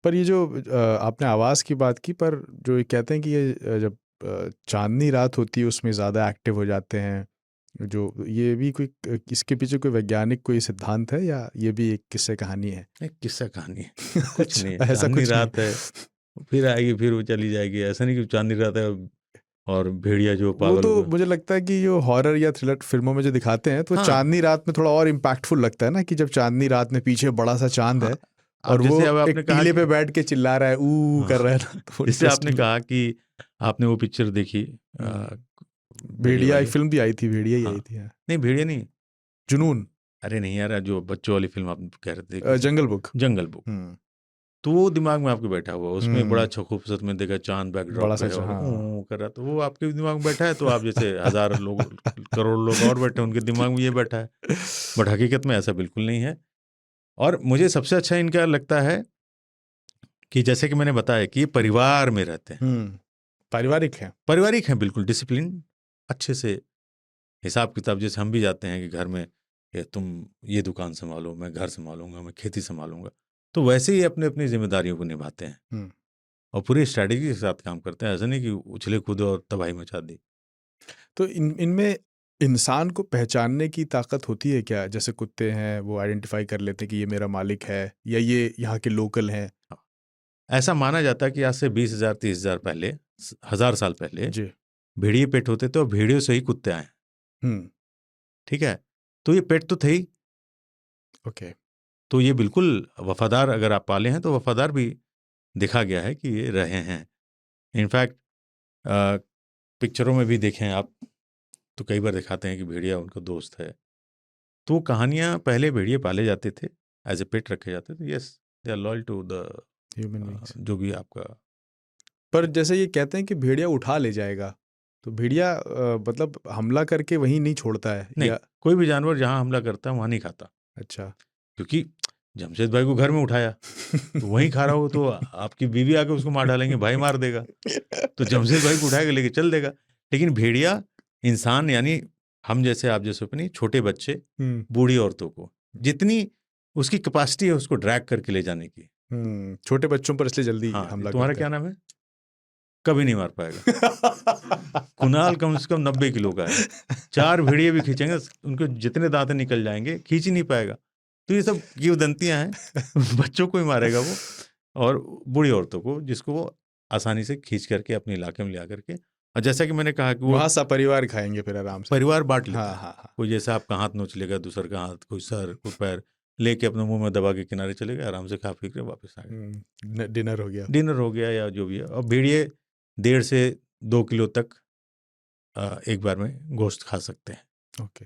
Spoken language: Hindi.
पर ये जो आपने आवाज़ की बात की, पर जो ये कहते हैं कि ये जब चाँदनी रात होती है उसमें ज़्यादा एक्टिव हो जाते हैं, जो ये भी कोई इसके पीछे कोई वैज्ञानिक कोई सिद्धांत है या ये भी एक किस्से कहानी है? एक किस्सा कहानी है, कुछ नहीं है। अच्छा, ऐसा चांदनी कुछ नहीं। रात है, फिर आएगी, फिर वो चली जाएगी। ऐसा नहीं कि चांदनी रात है और भेड़िया जो वो पागल तो हो गया। मुझे लगता है कि जो हॉरर या थ्रिलर फिल्मों में जो दिखाते हैं, तो हाँ, चाँदनी रात में थोड़ा और इम्पैक्टफुल लगता है ना, कि जब चाँदनी रात में पीछे बड़ा सा चाँद हाँ। है अब और वो जैसे अब आपने एक कहा टीले कि पे बैठ के चिल्ला रहा है, ऊ हाँ, कर रहा है ना, तो जैसे आपने इंटरेस्टिंग लग। कहा कि आपने वो पिक्चर देखी हुँ। भेड़िया भेड़िया एक वाली। फ़िल्म भी आई थी, भेड़िया ही आई हाँ, थी, हाँ। नहीं भेड़िया नहीं, जुनून। अरे नहीं यार, जो बच्चों वाली फ़िल्म आप कह रहे थे देखी थी, जंगल बुक। जंगल बुक। हुँ। तो वो दिमाग में आपके बैठा हुआ है। उसमें बड़ा हुँ। अच्छा खूबसूरत में देखा चाँद बैकड्रॉप बड़ा पे है सच, और हाँ। कर रहा, तो वो आपके दिमाग में बैठा है, तो आप जैसे हज़ार लोग, करोड़ लोग और बैठे हैं, उनके दिमाग में ये बैठा है। बट हकीकत में ऐसा बिल्कुल नहीं है। और मुझे सबसे अच्छा इनका लगता है कि जैसे कि मैंने बताया कि ये परिवार में रहते हैं, हुँ। पारिवारिक है। पारिवारिक हैं, बिल्कुल डिसिप्लिन, अच्छे से हिसाब-किताब। जैसे हम भी जाते हैं कि घर में ये तुम ये दुकान सँभालो, मैं घर सँभालूँगा, मैं खेती सँभालूँगा। तो वैसे ही अपनी-अपनी ज़िम्मेदारियों को निभाते हैं हुँ। और पूरी स्ट्रैटेजी के साथ काम करते हैं। ऐसा नहीं कि उछले-कूदे और तबाही मचा दी। तो इनमें इंसान को पहचानने की ताकत होती है क्या? जैसे कुत्ते हैं, वो आइडेंटिफ़ाई कर लेते हैं कि ये मेरा मालिक है या ये यहाँ के लोकल हैं? हाँ, ऐसा माना जाता है कि आज से 20,000 30,000 पहले, हज़ार साल पहले जी। भेड़िए पेट होते थे और भेड़ियों से ही कुत्ते आए हैं, हुँ। ठीक है? तो ये पेट तो थे ही, ओके। तो ये बिल्कुल वफ़ादार, अगर आप पाले हैं तो वफ़ादार भी देखा गया है कि ये रहे हैं। इनफैक्ट अ, पिक्चरों में भी देखें आप, तो कई बार दिखाते हैं कि भेड़िया उनका दोस्त है। तो वो कहानियाँ, पहले भेड़िए पाले जाते थे, एज़ ए पेट रखे जाते थे। Yes, they are loyal to the human beings. जो भी आपका। पर जैसे ये कहते हैं कि भेड़िया उठा ले जाएगा, तो भेड़िया मतलब हमला करके वहीं नहीं छोड़ता है नहीं, या? कोई भी जानवर जहाँ हमला करता है वहाँ नहीं खाता, अच्छा। क्योंकि जमशेद भाई को घर में उठाया, तो वहीं खा रहा हो तो आपकी बीवी आके उसको मार डालेंगे, भाई मार देगा, तो जमशेद भाई को उठा के लेके चल देगा। लेकिन भेड़िया इंसान, यानी हम जैसे, आप जैसे अपनी छोटे बच्चे, हुँ। बूढ़ी औरतों को, जितनी उसकी कैपेसिटी है उसको ड्रैग करके ले जाने की। छोटे बच्चों पर इसलिए जल्दी हाँ, हमला तुम्हारा करता क्या है। नाम है? कभी नहीं मार पाएगा। कुणाल कम से कम 90 किलो का है। 4 भेड़िए भी खींचेंगे, उनके जितने दाँत निकल जाएँगे, खींच ही नहीं पाएगा। तो ये सब किंवदंतियाँ हैं। बच्चों को ही मारेगा वो, और बूढ़ी औरतों को, जिसको वो आसानी से खींच करके अपने इलाके में ले आकर के, और जैसा कि मैंने कहा कि वो वहाँ सपरिवार खाएँगे फिर आराम से। परिवार बाँट लेता हाँ, है। हाँ, हाँ। कोई जैसे आपका हाथ नोच लेगा, दूसरे का हाथ, कोई सर, कोई पैर, लेके अपने मुँह में दबा के किनारे चले गए, आराम से खा पी के वापस आ गए। डिनर हो गया। डिनर हो गया या जो भी है। और भेड़िए 1.5 से 2 किलो तक एक बार में गोश्त खा सकते हैं। ओके।